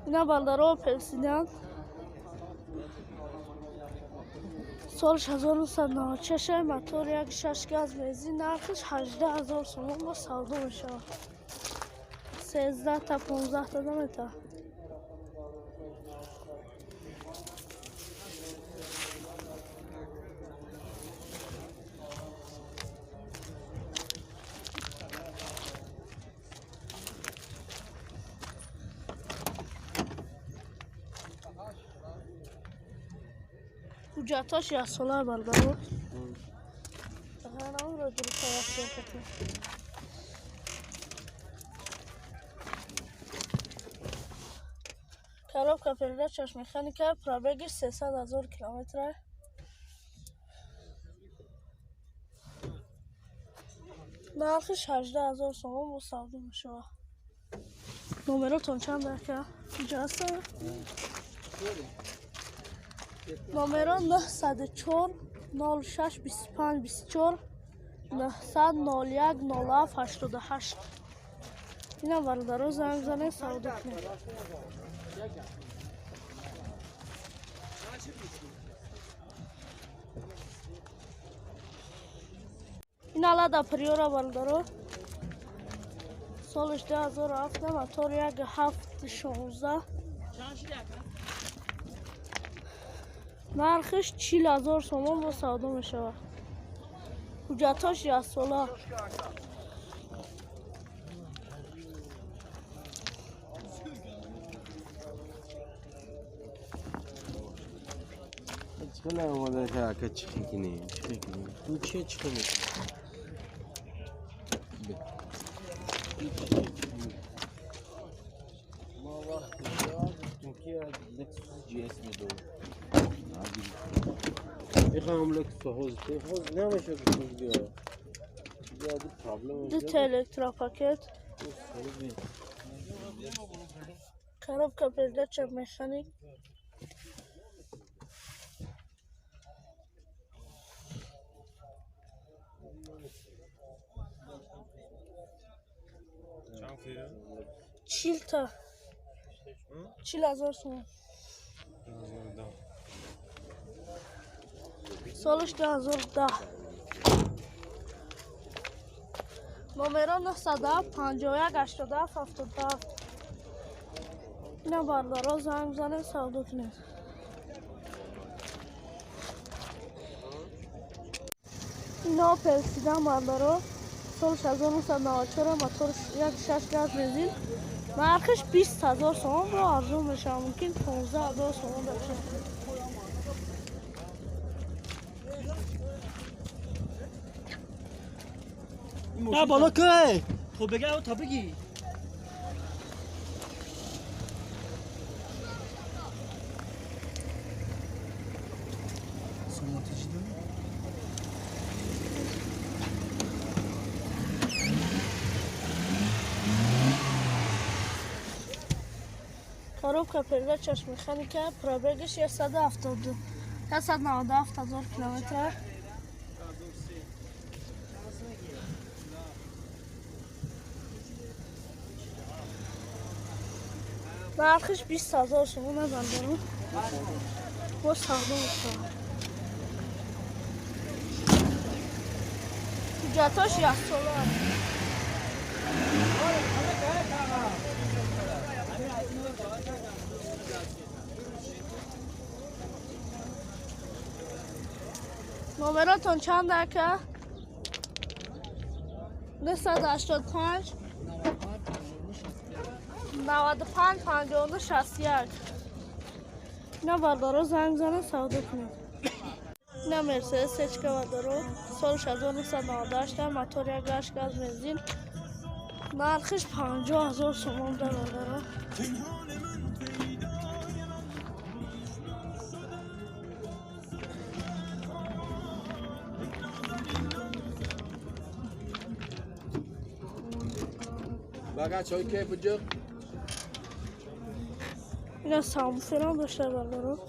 اینا بالدارا پرسیدن سالش 1996 موتور یک 6 گاز بنزین نرخش 18,000 تومان با سودا میشه 13 تا 15 تا دمتا حجتاش یا سولار بالدارو انا اون رو درست کنم коробка передач механика пробеги 300,000 километр нархش 18,000 сомон бо савдо мешавад номеротон чанд ака инҷо ҳастад номеро 904 06 25 24 900 01 07 88 ина бародаро занг зане савдо кунед ина лада приора бародаро солиш 2007 мотор 1.716 нархиш 40,000 сомон бо савдо мешавад ҳуҷҷатош яссола چقدر آماده که چی کنی؟ تو چی کنی؟ ما وقتی دادیم که لکسوس جی اس میدو میخوام لکسوس حوز نمیشه بکنم بیا زیادی پرابلم دو الکترا پاکت коробка передача механик чилта 40,000 сомон солиш 2010 номеро 907 51 87 77 ина бардаро занг зане савдо кунед ина персидан бардаро солиш 1994 мотор 1.6 газ бензин нархиш 20,000 сомон бо арзон мешавад мумкин 15,000 сомон бошад نه بالا که خب بگه تا بگی коробка передача механика пробегиш 197,000 километр нархиш 20,000 сомон бардаро бо савдо мешавад ҳуҷҷатош яссола номеротон чанд ака 985 95 59 61 ина бардаро занг зане савдо кунед ина мерседес сечка бардаро солиш 1998 мотор 1.8 газ бензин нархиш 50,000 сомон дар бардаро بگه چای که بجا اینا سامسون داشته بالدارو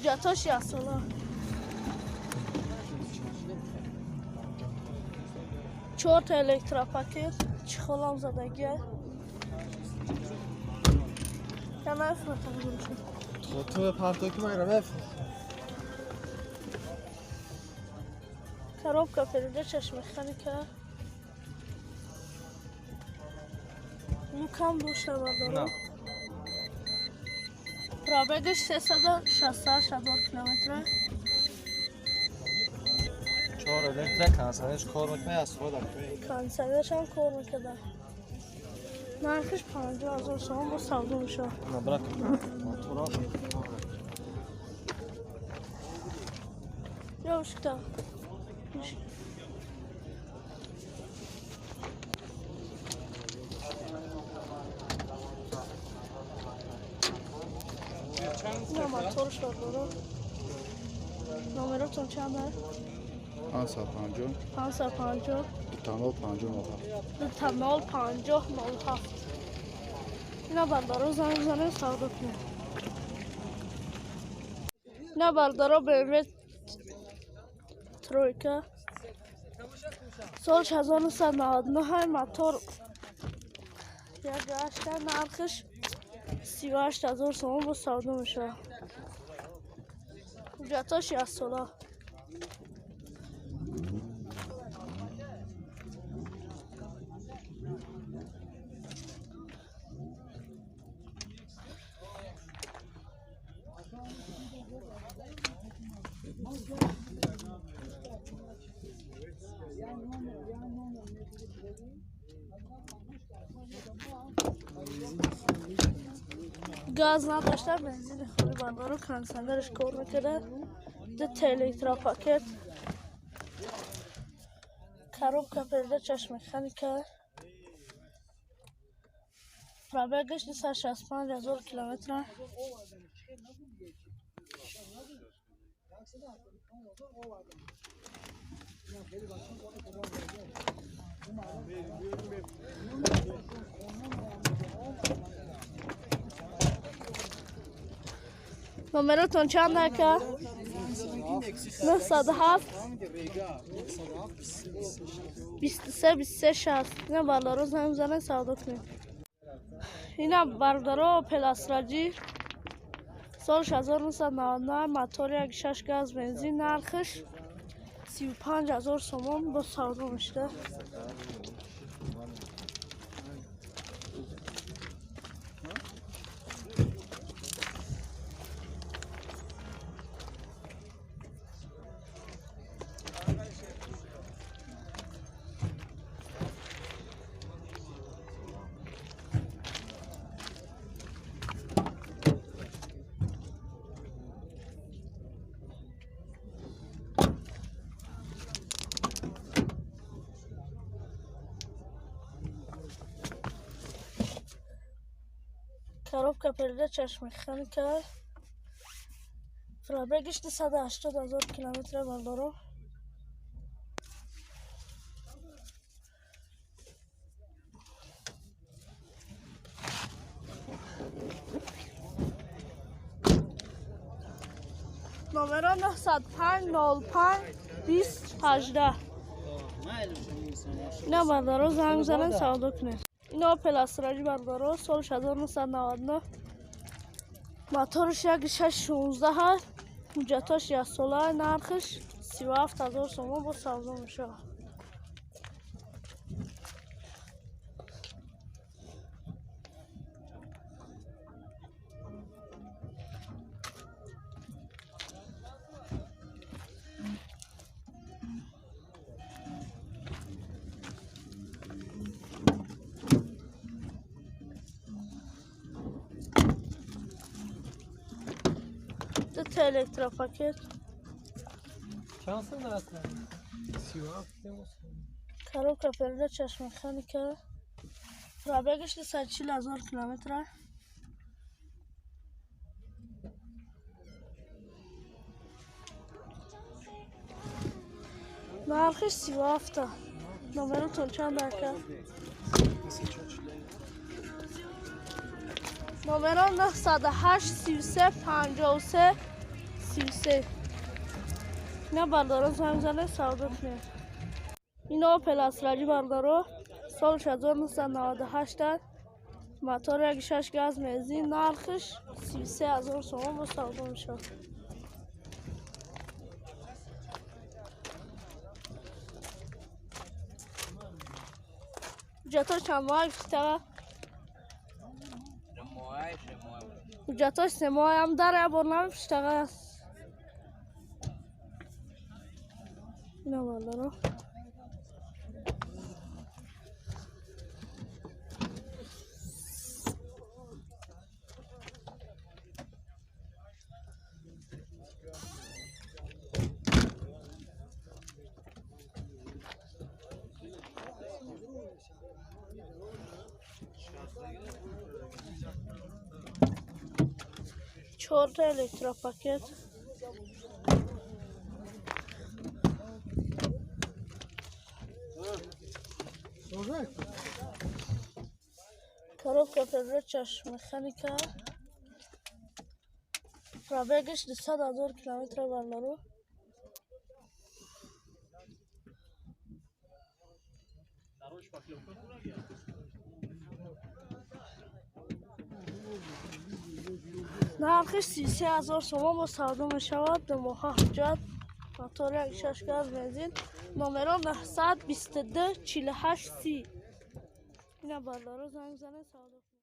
جاتاش یاسولا 4 تا الکتروپاکت چخولم زدگی کنه افرطم گروشم تو به پرتاکی من رو بفرست. коробка передач чашмеханика лукам душава дорад пробегаш 368,000 километр 4 الکتریک کنسلش کار میکنه از خودم کنسلش هم کار میکده نرخش 50,000 سوم با سودا میشه برک موتورا یا اشکتا نه موتور شد برو نمرتون چنده؟ 550 550 تمام 50 تمال 50 07 اینا بردارو زنگ زنه سودا کنه اینا بردارو BMW ترویکا سالش 1999 موتور یک گشته نرخش 38,000 سوم با سودا میشه حجتاش 60 ساله گاز نداشته بنزین خودی بردارو کنسندرش کار میکرده ده الکتروپاکت коробка передач чашмеханика пробегаш 265,000 километр نمرتون چنده که 907 23 60 اینا بردارو زنگ زنه سودا کنیم اینا بردارو پلاستراجی سالش 1999 موتور 1.6 گاز بنزین نرخش 35,000 سوم با سودا میشه коробка передач чашмеханика пробегаш 280,000 километр бардору номера 905 05 20 18 اینا بردارو زنگ زنن سودا کنه اینا پلاستراجی بردارو سالش 1999 موتورش 1.6 16 هست حجتاش 1 ساله نرخش 37,000 سوم با سودا میشه ده الکتروپاکت چند سال درست کنم 37 коробка передач чашмеханика пробегаш 240,000 километр нархиш 37 номеротон чанд ака номерон 908 33 53 33 اینا بردارو زنگ زنه سودا کنه این اوپل اسرجی بردارو سالش 1998 است. موتور 1.6 گاز بنزین، نرخش 33,000 تومان با سودا میشه. حجتاش چند ماه گفته؟ حجتاش 3 ماه هم داره، بار نمیفشتگه. اینه بالا رو چهارتا الکترا پاکت. коробка передачаш механика. пробегаш 200,000 километра барлару. нархиш 33,000 сомон бо савдо мешавад. ду моҳа ҳуҷҷат, мотори 1.6 газ бензин, номерон 922 48 30. ина барларо занг зане савдо